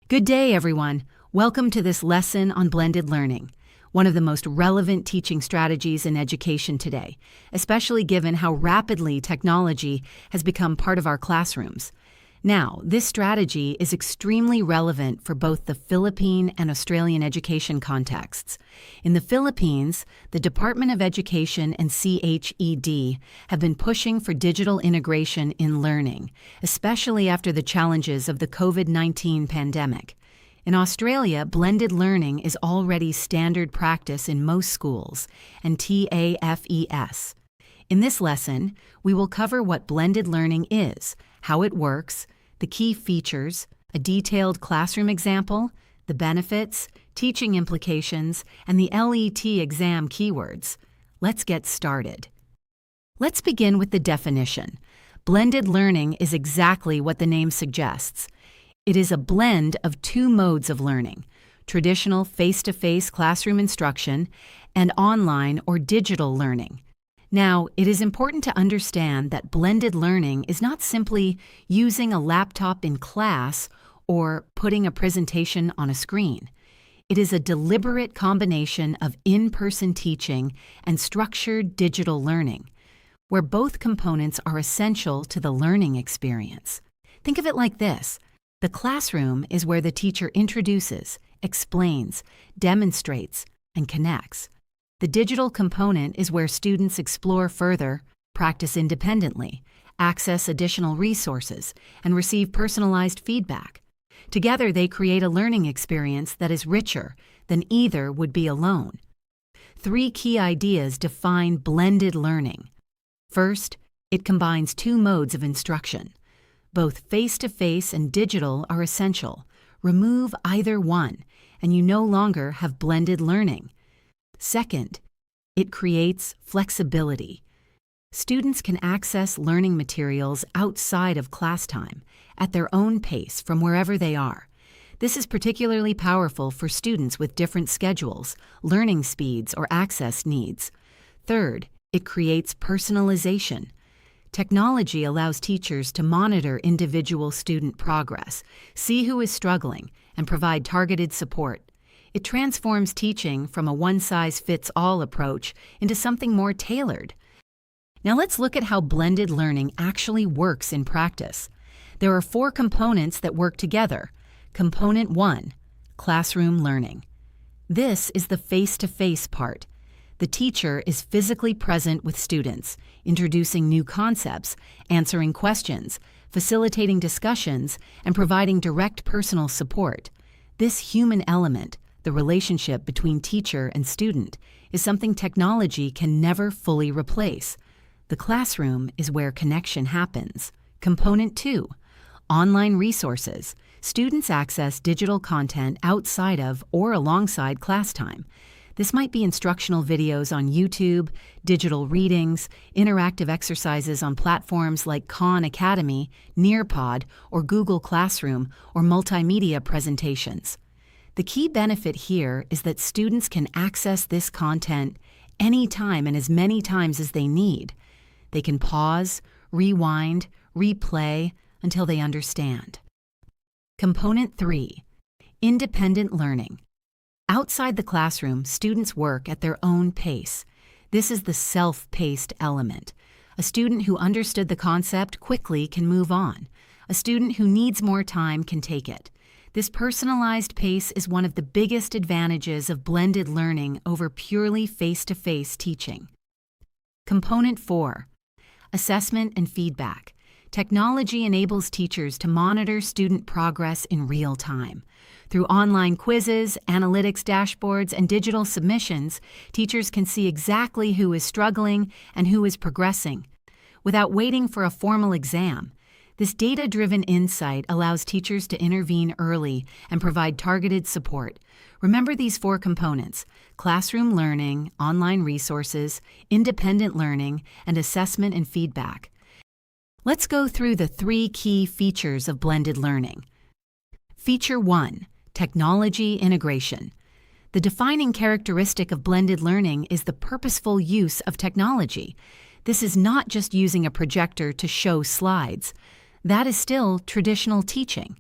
Good day, everyone. Welcome to this lesson on blended learning, one of the most relevant teaching strategies in education today, especially given how rapidly technology has become part of our classrooms. Now, this strategy is extremely relevant for both the Philippine and Australian education contexts. In the Philippines, the Department of Education and CHED have been pushing for digital integration in learning, especially after the challenges of the COVID-19 pandemic. In Australia, blended learning is already standard practice in most schools, and TAFES. In this lesson, we will cover what blended learning is, how it works, the key features, a detailed classroom example, the benefits, teaching implications, and the LET exam keywords. Let's get started. Let's begin with the definition. Blended learning is exactly what the name suggests. It is a blend of two modes of learning: traditional face-to-face classroom instruction and online or digital learning. Now, it is important to understand that blended learning is not simply using a laptop in class or putting a presentation on a screen. It is a deliberate combination of in-person teaching and structured digital learning, where both components are essential to the learning experience. Think of it like this. The classroom is where the teacher introduces, explains, demonstrates, and connects. The digital component is where students explore further, practice independently, access additional resources, and receive personalized feedback. Together, they create a learning experience that is richer than either would be alone. Three key ideas define blended learning. First, it combines two modes of instruction. Both face-to-face and digital are essential. Remove either one, and you no longer have blended learning. Second, it creates flexibility. Students can access learning materials outside of class time, at their own pace from wherever they are. This is particularly powerful for students with different schedules, learning speeds, or access needs. Third, it creates personalization. Technology allows teachers to monitor individual student progress, see who is struggling, and provide targeted support. It transforms teaching from a one-size-fits-all approach into something more tailored. Now let's look at how blended learning actually works in practice. There are four components that work together. Component 1, classroom learning. This is the face-to-face part. The teacher is physically present with students, introducing new concepts, answering questions, facilitating discussions, and providing direct personal support. This human element, the relationship between teacher and student, is something technology can never fully replace. The classroom is where connection happens. Component 2, online resources. Students access digital content outside of or alongside class time. This might be instructional videos on YouTube, digital readings, interactive exercises on platforms like Khan Academy, Nearpod, or Google Classroom, or multimedia presentations. The key benefit here is that students can access this content anytime and as many times as they need. They can pause, rewind, replay until they understand. Component 3, independent learning. Outside the classroom, students work at their own pace. This is the self-paced element. A student who understood the concept quickly can move on. A student who needs more time can take it. This personalized pace is one of the biggest advantages of blended learning over purely face-to-face teaching. Component 4, assessment and feedback. Technology enables teachers to monitor student progress in real time. Through online quizzes, analytics dashboards, and digital submissions, teachers can see exactly who is struggling and who is progressing. Without waiting for a formal exam, this data-driven insight allows teachers to intervene early and provide targeted support. Remember these four components: classroom learning, online resources, independent learning, and assessment and feedback. Let's go through the three key features of blended learning. Feature 1, technology integration. The defining characteristic of blended learning is the purposeful use of technology. This is not just using a projector to show slides. That is still traditional teaching.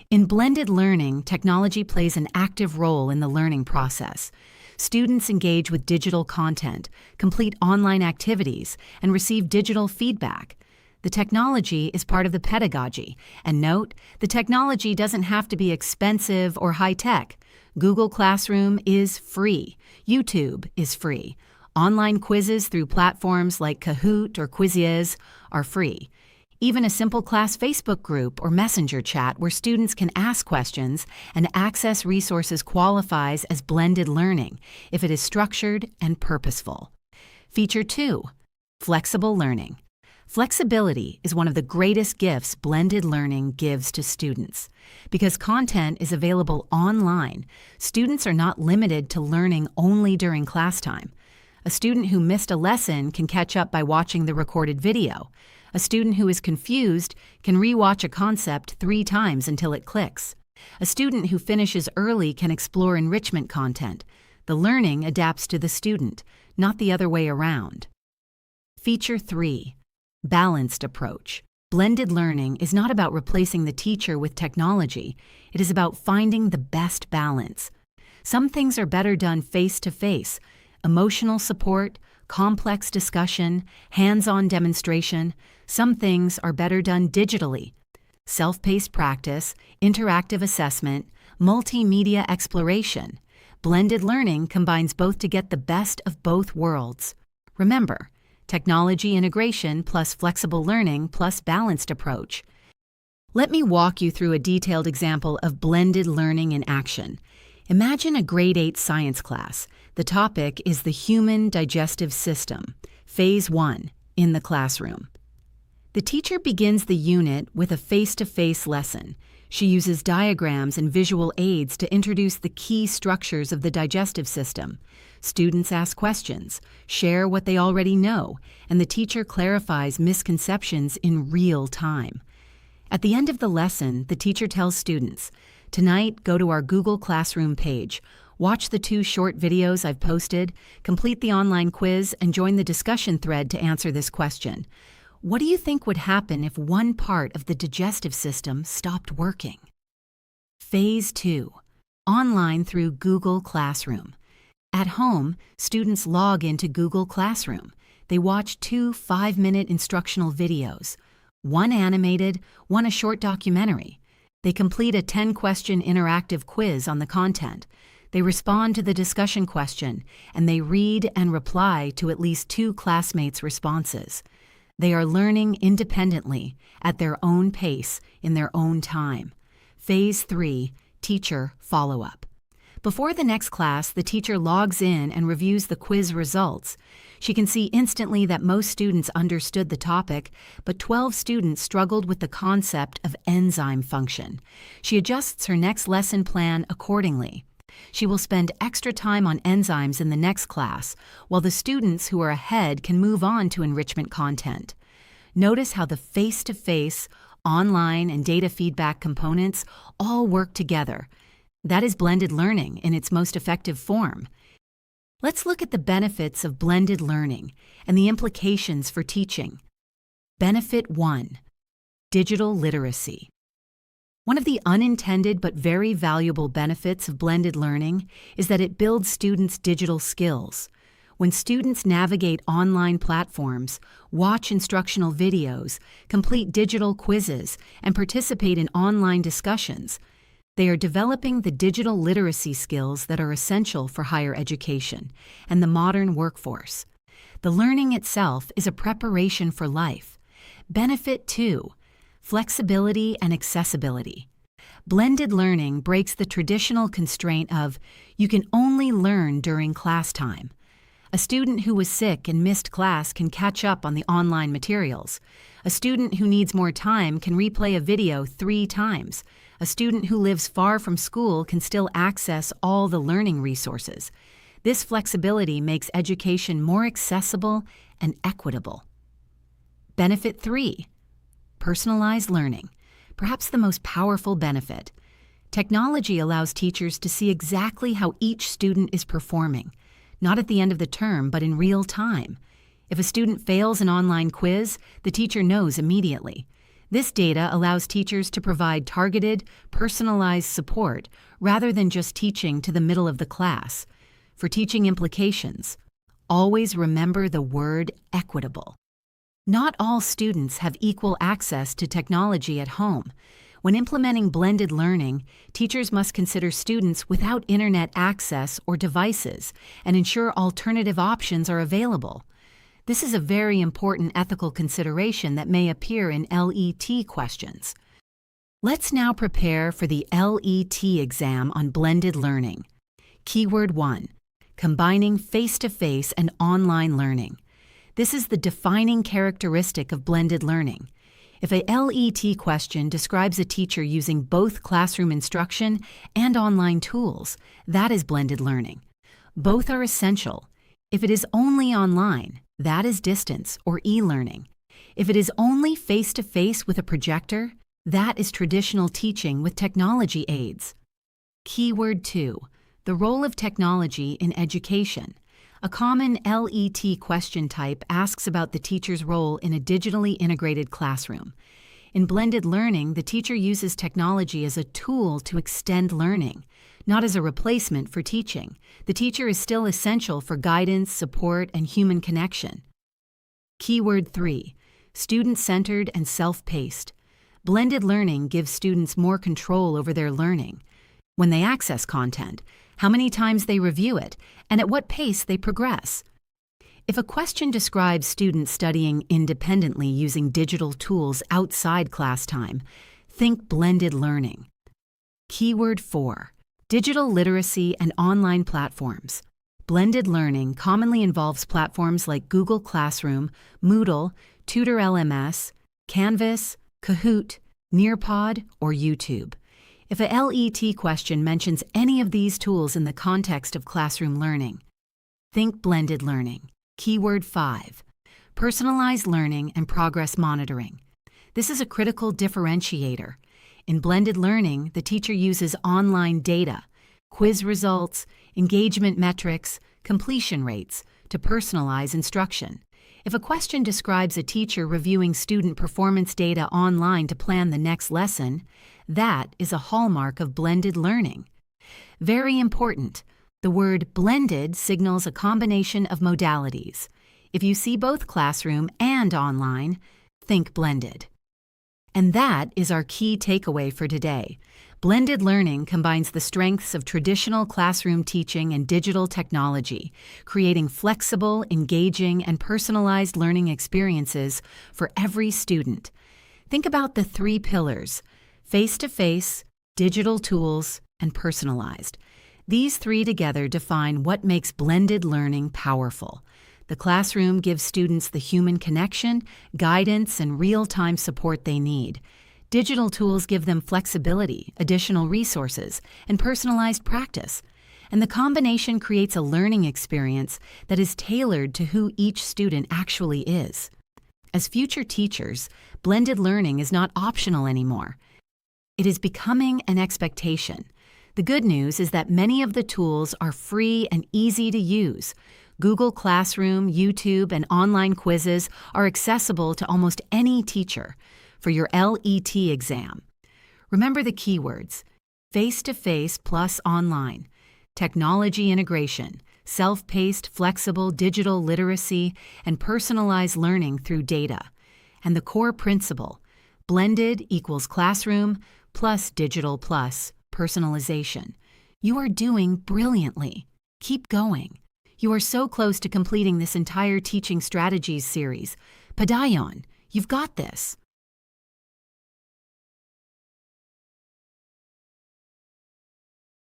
In blended learning, technology plays an active role in the learning process. Students engage with digital content, complete online activities, and receive digital feedback. The technology is part of the pedagogy. And note, the technology doesn't have to be expensive or high-tech. Google Classroom is free. YouTube is free. Online quizzes through platforms like Kahoot or Quizizz are free. Even a simple class Facebook group or messenger chat where students can ask questions and access resources qualifies as blended learning if it is structured and purposeful. Feature 2, flexible learning. Flexibility is one of the greatest gifts blended learning gives to students. Because content is available online, students are not limited to learning only during class time. A student who missed a lesson can catch up by watching the recorded video. A student who is confused can re-watch a concept 3 times until it clicks. A student who finishes early can explore enrichment content. The learning adapts to the student, not the other way around. Feature 3, balanced approach. Blended learning is not about replacing the teacher with technology. It is about finding the best balance. Some things are better done face-to-face. Emotional support, complex discussion, hands-on demonstration. Some things are better done digitally. Self-paced practice, interactive assessment, multimedia exploration. Blended learning combines both to get the best of both worlds. Remember, technology integration plus flexible learning plus balanced approach. Let me walk you through a detailed example of blended learning in action. Imagine a grade 8 science class. The topic is the human digestive system, Phase 1, in the classroom. The teacher begins the unit with a face-to-face lesson. She uses diagrams and visual aids to introduce the key structures of the digestive system. Students ask questions, share what they already know, and the teacher clarifies misconceptions in real time. At the end of the lesson, the teacher tells students, "Tonight, go to our Google Classroom page. Watch the 2 short videos I've posted, complete the online quiz, and join the discussion thread to answer this question. What do you think would happen if one part of the digestive system stopped working?" Phase 2, online through Google Classroom. At home, students log into Google Classroom. They watch 2 5-minute instructional videos, one animated, one a short documentary. They complete a 10-question interactive quiz on the content. They respond to the discussion question, and they read and reply to at least 2 classmates' responses. They are learning independently, at their own pace, in their own time. Phase 3, teacher follow-up. Before the next class, the teacher logs in and reviews the quiz results. She can see instantly that most students understood the topic, but 12 students struggled with the concept of enzyme function. She adjusts her next lesson plan accordingly. She will spend extra time on enzymes in the next class, while the students who are ahead can move on to enrichment content. Notice how the face-to-face, online, and data feedback components all work together. That is blended learning in its most effective form. Let's look at the benefits of blended learning and the implications for teaching. Benefit 1, digital literacy. One of the unintended but very valuable benefits of blended learning is that it builds students' digital skills. When students navigate online platforms, watch instructional videos, complete digital quizzes, and participate in online discussions, they are developing the digital literacy skills that are essential for higher education and the modern workforce. The learning itself is a preparation for life. Benefit 2, flexibility and accessibility. Blended learning breaks the traditional constraint of you can only learn during class time. A student who was sick and missed class can catch up on the online materials. A student who needs more time can replay a video 3 times. A student who lives far from school can still access all the learning resources. This flexibility makes education more accessible and equitable. Benefit 3, personalized learning, perhaps the most powerful benefit. Technology allows teachers to see exactly how each student is performing, not at the end of the term, but in real time. If a student fails an online quiz, the teacher knows immediately. This data allows teachers to provide targeted, personalized support rather than just teaching to the middle of the class. For teaching implications, always remember the word equitable. Not all students have equal access to technology at home. When implementing blended learning, teachers must consider students without internet access or devices and ensure alternative options are available. This is a very important ethical consideration that may appear in LET questions. Let's now prepare for the LET exam on blended learning. Keyword 1. Combining face-to-face and online learning. This is the defining characteristic of blended learning. If a LET question describes a teacher using both classroom instruction and online tools, that is blended learning. Both are essential. If it is only online, that is distance or e-learning. If it is only face-to-face with a projector, that is traditional teaching with technology aids. Keyword 2. The role of technology in education. A common LET question type asks about the teacher's role in a digitally integrated classroom. In blended learning, the teacher uses technology as a tool to extend learning, not as a replacement for teaching. The teacher is still essential for guidance, support, and human connection. Keyword 3. Student-centered and self-paced. Blended learning gives students more control over their learning. When they access content, how many times they review it, and at what pace they progress. If a question describes students studying independently using digital tools outside class time, think blended learning. Keyword 4. Digital literacy and online platforms. Blended learning commonly involves platforms like Google Classroom, Moodle, Tutor LMS, Canvas, Kahoot, Nearpod, or YouTube. If a LET question mentions any of these tools in the context of classroom learning, think blended learning. Keyword 5. Personalized learning and progress monitoring. This is a critical differentiator. In blended learning, the teacher uses online data, quiz results, engagement metrics, completion rates to personalize instruction. If a question describes a teacher reviewing student performance data online to plan the next lesson, that is a hallmark of blended learning. Very important, the word blended signals a combination of modalities. If you see both classroom and online, think blended. And that is our key takeaway for today. Blended learning combines the strengths of traditional classroom teaching and digital technology, creating flexible, engaging, and personalized learning experiences for every student. Think about the 3 pillars: face-to-face, digital tools, and personalized. These 3 together define what makes blended learning powerful. The classroom gives students the human connection, guidance, and real-time support they need. Digital tools give them flexibility, additional resources, and personalized practice. And the combination creates a learning experience that is tailored to who each student actually is. As future teachers, blended learning is not optional anymore. It is becoming an expectation. The good news is that many of the tools are free and easy to use. Google Classroom, YouTube, and online quizzes are accessible to almost any teacher. For your LET exam, remember the keywords: face-to-face plus online, technology integration, self-paced, flexible digital literacy, and personalized learning through data. And the core principle: blended equals classroom plus digital plus personalization. You are doing brilliantly. Keep going. You are so close to completing this entire Teaching Strategies series. Padayon, you've got this.